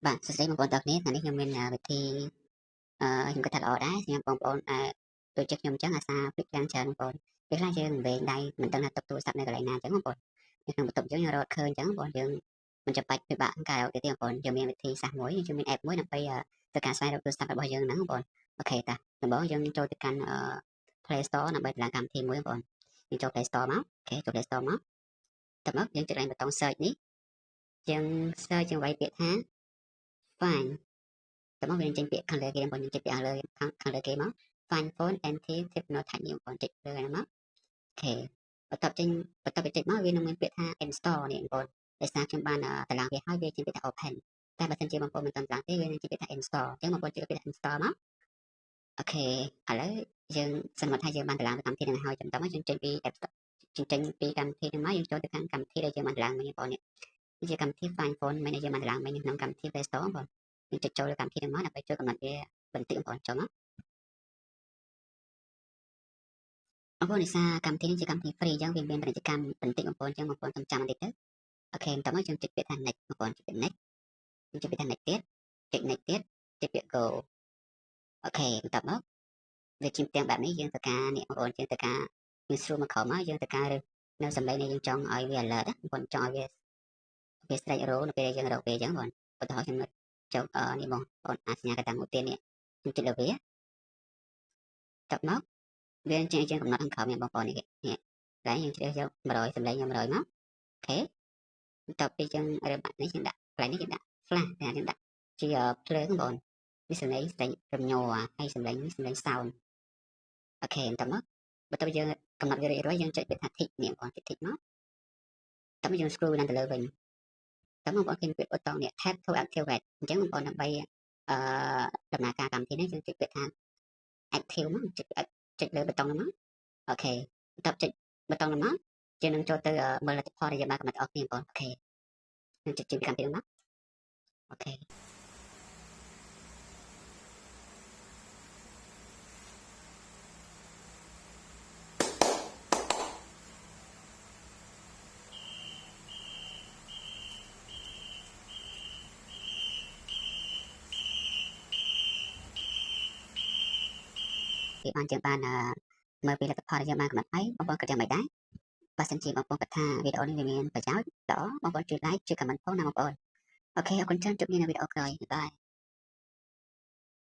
បាទសួស្តីបងប្អូនទាំងគ្នាថ្ងៃនេះខ្ញុំមានវិធីខ្ញុំគិតថាល្អដែរសម្រាប់បងប្អូនដូចជាខ្ញុំអញ្ចឹងអាសាភ្លេចយ៉ាងច្រើនបងប្អូនពេលខ្លះយើងវែងដៃមិនដឹងថាទុកទូរស័ព្ទនៅកន្លែងណាអញ្ចឹងបងប្អូននៅក្នុងបន្ទប់យើងរត់ឃើញអញ្ចឹងបងប្អូនយើងមិនចាំបាច់ពិបាកកែទៅទៀតបងប្អូនយើងមានវិធីសាស្ត្រមួយយើងមាន app មួយដើម្បីធ្វើការស្វែងរកទូរស័ព្ទរបស់យើងហ្នឹងបងប្អូនអូខេតាដំបូងយើងចូលទៅកាន់ Play Store ដើម្បីដំឡើងកម្មវិធីមួយបងប្អូនយើងចូល Play Store មកអូខេចូល Play Store មកតមកយើងចុចលេខប៊ូតុង search នេះយើង search ជាវាយពាក្យថា find តែមកវាចេញពាក្យខាងលើគេបងយើងចុចពាក្យលើខាងលើគេមក find phone anti hypnotic នេះបងចុចលើហ្នឹងមកអូខេបន្ទាប់ពីចុចមកវានឹងមានពាក្យថា install នេះបងដោយសារខ្ញុំបានតឡើងវាហើយវាចេញពាក្យថា open តែបើសិនជាបងប្អូនមិនទាន់ឡើងទេវានឹងចេញពាក្យថា install អញ្ចឹងបងប្អូនចុចពាក្យថា install មកអូខេឥឡូវយើងសន្មតថាយើងបានតឡើងកម្មវិធីនឹងហើយចាំតមកយើងចេញពី app store ចេញពីកម្មវិធីហ្នឹងមកយើងចូលទៅកាន់កម្មវិធីដែលយើងបានតឡើងមិញបងនេះជាកម្មវិធី find phone មិនដែលយើងបានតឡើងមិញក្នុងកម្មវិធី Play Store បងយើងចុចចូលលើកម្មវិធីហ្នឹងមកដើម្បីជួយកំណត់វាបន្តិចបងប្អូនចូលមកបងប្អូននិសាកម្មវិធីនេះជាកម្មវិធី free អញ្ចឹងវាមានពាណិជ្ជកម្មបន្តិចបងប្អូនអញ្ចឹងបងប្អូនចាំបន្តិចទៅអូខេតោះមកយើងចុចពាក្យថា next បងប្អូនចុចពាក្យ next យើងចុចពាក្យថា next ទៀតចុច next ទៀតចុចពាក្យ go អូខេបន្ទាប់មកវាជាផ្ទាំងបែបនេះយើងទៅការនេះបងប្អូនយើងទៅការយើងស្រួលមកក្រោមមកយើងទៅការរើសនៅសម្លេងនេះយើងចង់ឲ្យវា alert បងប្អូនចង់ឲ្យវាស្រេចរោនៅពេលយើងរកវាអញ្ចឹងបងឧទាហរណ៍ខ្ញុំចុចនេះបងប្អូនអាចសញ្ញាកតាមុខទៀតនេះខ្ញុំចុចលើវាតបមកវាចេញយើងកំណត់ខាងក្រោមនេះបងប្អូននេះតែយើងជ្រើសយក100សម្លេងយក100មកអូខេបន្ទាប់ពីយើងរើបាក់នេះយើងដាក់កន្លែងនេះយើងដាក់ flash តែយើងដាក់ជាភ្លើងបងប្អូននេះសម្លេងរំញ័រហើយសម្លេងនេះសម្លេង sound អូខេបន្ទាប់មកបន្ទាប់យើងកំណត់វារួចយើងចុចពាក្យថា tick នេះបងចុច tick មកតោះយើង scroll ឡើងទៅលើវិញតើបងប្អូនឃើញពាក្យប៊ូតុងនេះ tap to activate អញ្ចឹងបងប្អូនដើម្បីដំណើរការកម្មវិធីនេះយើងចុចពាក្យថា active មកចុចលើប៊ូតុងហ្នឹងមកអូខេបន្ទាប់ចុចប៊ូតុងហ្នឹងមកយើងនឹងចូលទៅមើលលទ្ធផលដែលយើងបានកំណត់អស់គ្នាបងប្អូនអូខេយើងចុចកម្មវិធីហ្នឹងមកអូខេពីបានយើងបានមើលពីលទ្ធផលដែលយើងបានកំណត់ហើយបងប្អូនគិតយ៉ាងម៉េចដែរបើសិនជាបងប្អូនគិតថាវីដេអូនេះវាមានប្រយោជន៍ល្អបងប្អូនជួយ like ជួយ comment ផងណាបងប្អូនអូខេអរគុណច្រើនជួបគ្នានៅវីដេអូក្រោយបាយ